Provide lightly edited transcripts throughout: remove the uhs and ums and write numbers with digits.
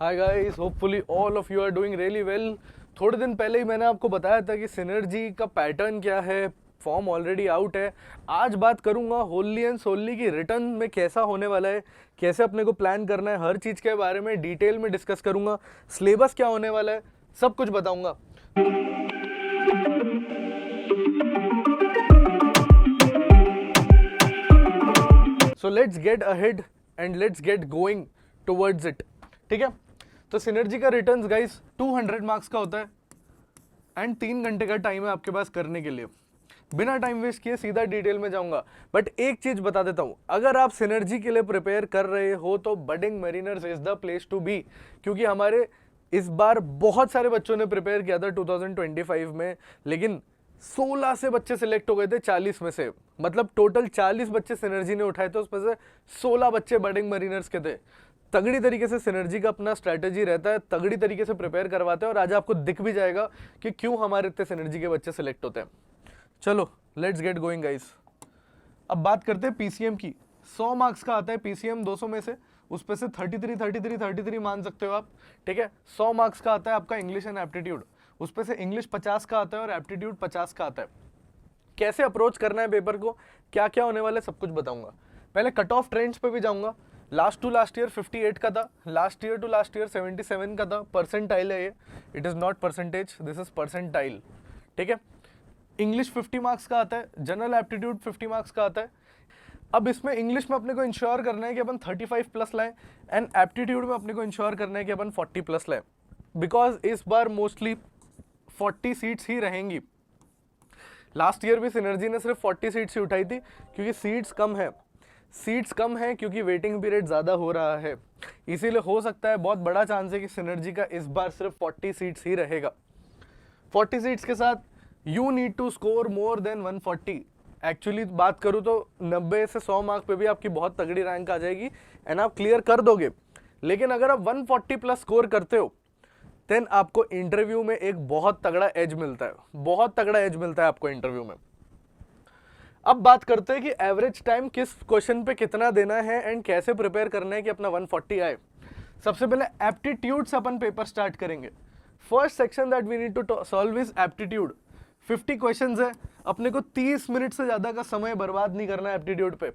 Hi guys, hopefully all of you are doing really well. थोड़े दिन पहले ही मैंने आपको बताया था कि सिनर्जी का पैटर्न क्या है। फॉर्म ऑलरेडी आउट है। आज बात करूंगा होली एंड सोली की रिटर्न में कैसा होने वाला है, कैसे अपने को प्लान करना है, हर चीज़ के बारे में डिटेल में डिस्कस करूंगा। सिलेबस क्या होने वाला है, सब कुछ बताऊंगा। So let's get ahead and let's get going towards it. ठीक है, तो सिनर्जी का रिटर्न्स गाइस 200 मार्क्स का होता है एंड 3 घंटे का टाइम है आपके पास करने के लिए। बिना टाइम वेस्ट किए सीधा डिटेल में जाऊंगा। बट एक चीज बता देता हूं, अगर आप सिनर्जी के लिए प्रिपेयर कर रहे हो तो Budding Mariners is the place to be, क्योंकि हमारे इस बार बहुत सारे बच्चों ने प्रिपेयर किया था 2025 में, लेकिन 16 से बच्चे सिलेक्ट हो गए थे 40 में से। मतलब टोटल 40 बच्चे सिनर्जी ने उठाए थे, उसमें से 16 बच्चे बडिंग मरीनर्स के थे। तगड़ी तरीके से सिनर्जी का अपना स्ट्रैटेजी रहता है, तगड़ी तरीके से प्रिपेयर करवाते हैं, और आज आपको दिख भी जाएगा कि क्यों हमारे इतने सिनर्जी के बच्चे सिलेक्ट होते हैं। चलो लेट्स गेट गोइंग गाइस। अब बात करते हैं पीसीएम की। 100 मार्क्स का आता है पीसीएम 200 में से, उस पे से 33 मान सकते हो आप। ठीक है, 100 मार्क्स का आता है आपका इंग्लिश एंड एप्टीट्यूड, उस पे से इंग्लिश 50 का आता है और एप्टीट्यूड 50 का आता है। कैसे अप्रोच करना है पेपर को, क्या क्या होने वाला है, सब कुछ बताऊंगा। पहले कट ऑफ ट्रेंड्स पे भी जाऊंगा। लास्ट टू लास्ट ईयर 58 का था, last year to last year 77 का था। परसेंटाइल है ये, it is not percentage, this is percentile. ठीक है, इंग्लिश 50 मार्क्स का आता है, जनरल एप्टीट्यूड 50 मार्क्स का आता है। अब इसमें इंग्लिश में अपने को इंश्योर करना है कि अपन 35 प्लस लाएं, एंड एप्टीट्यूड में अपने को इंश्योर करना है कि अपन 40 प्लस लाएं, बिकॉज इस बार मोस्टली 40 सीट्स ही रहेंगी। लास्ट ईयर भी सिनर्जी ने सिर्फ 40 सीट्स ही उठाई थी, क्योंकि सीट्स कम है। सीट्स कम है क्योंकि वेटिंग पीरियड ज़्यादा हो रहा है, इसीलिए हो सकता है, बहुत बड़ा चांस है कि सिनर्जी का इस बार सिर्फ 40 सीट्स ही रहेगा। 40 सीट्स के साथ you need to score more than 140। Actually बात करूँ तो 90 से 100 मार्क पे भी आपकी बहुत तगड़ी रैंक आ जाएगी एंड आप क्लियर कर दोगे। लेकिन अगर आप 140 प्लस स्कोर करते हो देन आपको इंटरव्यू में एक बहुत तगड़ा एज मिलता है, बहुत तगड़ा एज मिलता है आपको इंटरव्यू में। अब बात करते हैं कि एवरेज टाइम किस क्वेश्चन पे कितना देना है एंड कैसे प्रिपेयर करना है कि अपना 140 आए। सबसे पहले एप्टीट्यूड से अपन पेपर स्टार्ट करेंगे। First section that we need to solve is aptitude. 50 questions है, अपने को 30 मिनट से ज्यादा का समय बर्बाद नहीं करना है एप्टीट्यूड पे।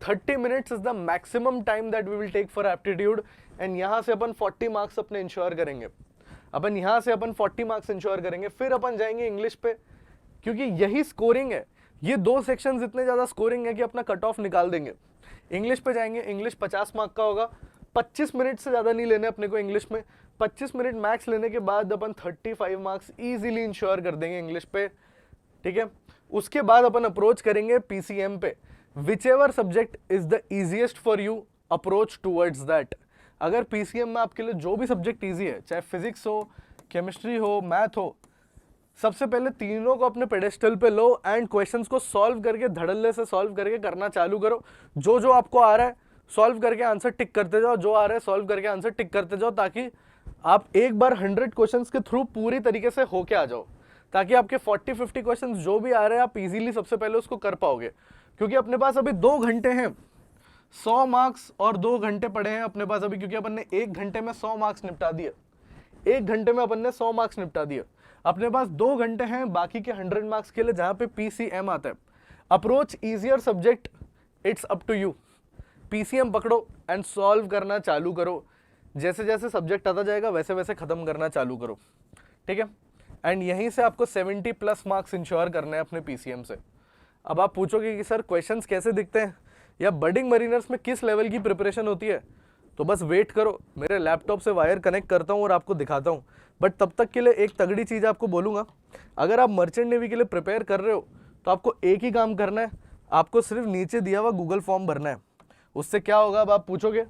30 minutes is the maximum time that we will take for aptitude, and यहां से अपन 40 मार्क्स अपने इंश्योर करेंगे। अपन यहां से अपन 40 मार्क्स इंश्योर करेंगे, फिर अपन जाएंगे इंग्लिश पे, क्योंकि यही स्कोरिंग है। ये दो सेक्शंस इतने ज्यादा स्कोरिंग है कि अपना कट ऑफ निकाल देंगे। इंग्लिश पे जाएंगे, इंग्लिश 50 मार्क का होगा। 25 मिनट से ज्यादा नहीं लेने अपने को इंग्लिश में। 25 मिनट मैक्स लेने के बाद अपन 35 मार्क्स इजीली इंश्योर कर देंगे इंग्लिश पे। ठीक है, उसके बाद अपन अप्रोच करेंगे पीसीएम पे। Which ever subject is the easiest for you, approach towards that. अगर पीसीएम में आपके लिए जो भी सब्जेक्ट ईजी है, चाहे फिजिक्स हो, केमिस्ट्री हो, मैथ हो, सबसे पहले तीनों को अपने पेडेस्टल पे लो एंड क्वेश्चंस को सॉल्व करके, धड़ल्ले से सॉल्व करके करना चालू करो। जो जो आपको आ रहा है सॉल्व करके आंसर टिक करते जाओ, जो आ रहा है सॉल्व करके आंसर टिक करते जाओ, ताकि आप एक बार 100 क्वेश्चंस के थ्रू पूरी तरीके से होके आ जाओ, ताकि आपके 40-50 क्वेश्चंस जो भी आ रहे हैं आप इजीली सबसे पहले उसको कर पाओगे। क्योंकि अपने पास अभी 2 घंटे हैं, 100 मार्क्स और 2 घंटे पड़े हैं अपने पास अभी, क्योंकि अपन ने 1 घंटे में 100 मार्क्स निपटा दिए। 1 घंटे में अपन ने 100 मार्क्स निपटा दिए। अपने पास 2 घंटे हैं बाकी के 100 मार्क्स के लिए, जहां पे पीसीएम आता है। Approach easier subject, it's up to you. PCM पकड़ो एंड सॉल्व करना चालू करो। जैसे जैसे सब्जेक्ट आता जाएगा वैसे वैसे खत्म करना चालू करो। ठीक है, एंड यहीं से आपको 70 प्लस मार्क्स इंश्योर करने हैं अपने पीसीएम से। अब आप पूछोगे कि सर क्वेश्चंस कैसे दिखते हैं या बडिंग मरीनर्स में किस लेवल की प्रिपरेशन होती है, तो बस वेट करो, मेरे लैपटॉप से वायर कनेक्ट करता हूँ और आपको दिखाता हूँ। बट तब तक के लिए एक तगड़ी चीज़ आपको बोलूँगा, अगर आप मर्चेंट नेवी के लिए प्रिपेयर कर रहे हो तो आपको एक ही काम करना है, आपको सिर्फ नीचे दिया हुआ गूगल फॉर्म भरना है। उससे क्या होगा, अब आप पूछोगे,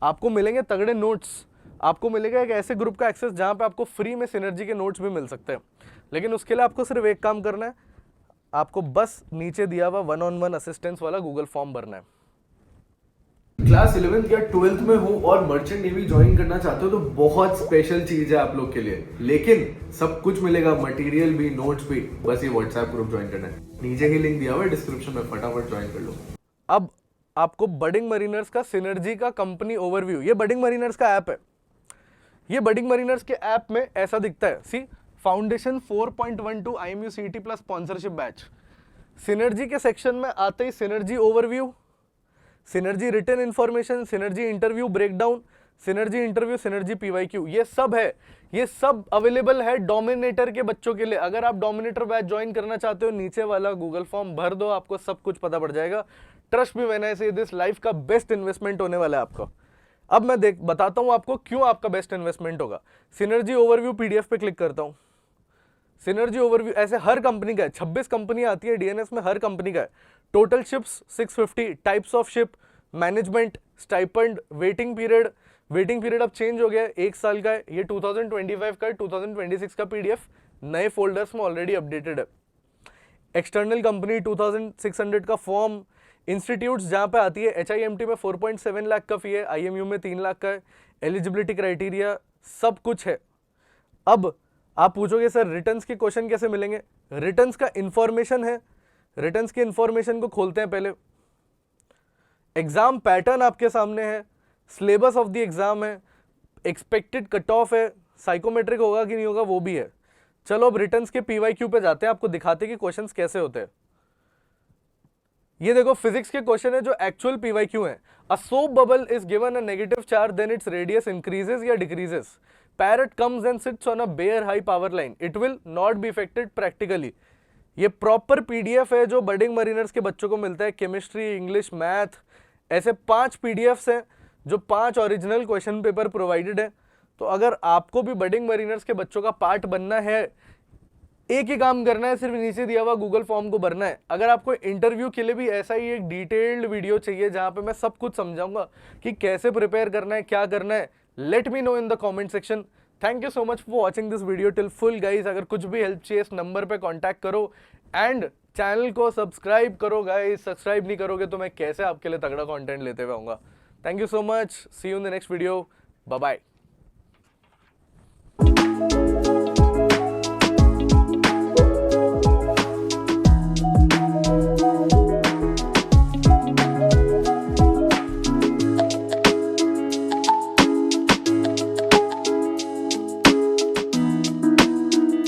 आपको मिलेंगे तगड़े नोट्स, आपको मिलेगा एक ऐसे ग्रुप का एक्सेस जहाँ पे आपको फ्री में सिनर्जी के नोट्स भी मिल सकते हैं। लेकिन उसके लिए आपको सिर्फ एक काम करना है, आपको बस नीचे दिया हुआ 1-on-1 असिस्टेंस वाला गूगल फॉर्म भरना है। क्लास 11th या 12th में हो और मर्चेंट नेवी ज्वाइन करना चाहते हो तो बहुत स्पेशल चीज है आप लोग के लिए, लेकिन सब कुछ मिलेगा, मटेरियल भी, नोट्स भी, बस ये व्हाट्सएप ग्रुप ज्वाइन करना है। नीचे ही लिंक दिया हुआ है डिस्क्रिप्शन में, फटाफट ज्वाइन कर लो। अब आपको बडिंग मरीनर्स का सिनर्जी का कंपनी ओवरव्यू, ये बडिंग मरीनर्स का ऐप है, ये बडिंग मरीनर्स के ऐप में ऐसा दिखता है, C foundation 4.12 IMU CET plus sponsorship batch. Synergy के सेक्शन में आते ही synergy overview, synergy written information, synergy interview breakdown, synergy interview, synergy PYQ, ये सब है, ये सब अवेलेबल है डोमिनेटर के बच्चों के लिए। अगर आप डोमिनेटर बैच ज्वाइन करना चाहते हो, नीचे वाला गूगल फॉर्म भर दो, आपको सब कुछ पता पड़ जाएगा। ट्रस्ट मी व्हेन आई से दिस, लाइफ का बेस्ट इन्वेस्टमेंट होने वाला है आपका। अब मैं बताता हूं आपको क्यों आपका बेस्ट इन्वेस्टमेंट होगा। सिनर्जी ओवरव्यू PDF पे क्लिक करता हूं। सिनर्जी ओवरव्यू ऐसे हर कंपनी का है, 26 कंपनी आती है DNS में, हर कंपनी का है। Total ships 650, types of ship, management, stipend, waiting period अब चेंज हो गया है, 1 साल का है। ये 2025 का है, 2026 का PDF नए फोल्डर्स में ऑलरेडी अपडेटेड है। एक्सटर्नल कंपनी 2600 का फॉर्म, इंस्टीट्यूट्स जहां पे आती है, HIMT में 4.7 लाख का फी है, IMU में 3 लाख का है, एलिजिबिलिटी क्राइटेरिया सब कुछ है। अब आप पूछोगे सर रिटर्न्स के क्वेश्चन कैसे मिलेंगे? रिटर्न्स का इंफॉर्मेशन है, रिटर्न्स के इंफॉर्मेशन को खोलते हैं पहले। एग्जाम पैटर्न आपके सामने है, सिलेबस ऑफ द एग्जाम है, एक्सपेक्टेड कट ऑफ है, साइकोमेट्रिक होगा कि नहीं होगा वो भी है। चलो अब रिटर्न्स के PYQ पे जाते हैं, आपको दिखाते हैं कि क्वेश्चंस कैसे होते हैं। ये देखो फिजिक्स के क्वेश्चन है जो एक्चुअल PYQ है। A soap bubble is given a negative charge, then its radius increases या decreases. Parrot comes and sits on a bare high power line, it will not be affected practically. ये proper PDF है जो budding mariners के बच्चों को मिलता है। Chemistry, English, math, ऐसे 5 PDFs हैं जो 5 ओरिजिनल क्वेश्चन पेपर प्रोवाइडेड है। तो अगर आपको भी बडिंग मरीनर्स के बच्चों का पार्ट बनना है, एक ही काम करना है, सिर्फ नीचे दिया हुआ गूगल फॉर्म को भरना है। अगर आपको इंटरव्यू के लिए भी ऐसा ही एक डिटेल्ड वीडियो चाहिए जहां पे मैं सब कुछ समझाऊंगा कि कैसे प्रिपेयर करना है, क्या करना है, let me know in the comment section. Thank you so much for watching this video till full guys. अगर कुछ भी हेल्प चाहिए इस नंबर पे कांटेक्ट करो एंड चैनल को सब्सक्राइब करो गाइस। सब्सक्राइब नहीं करोगे तो मैं कैसे आपके लिए तगड़ा कंटेंट लेते हुए आऊंगा। Thank you so much, see you in the next video, bye bye.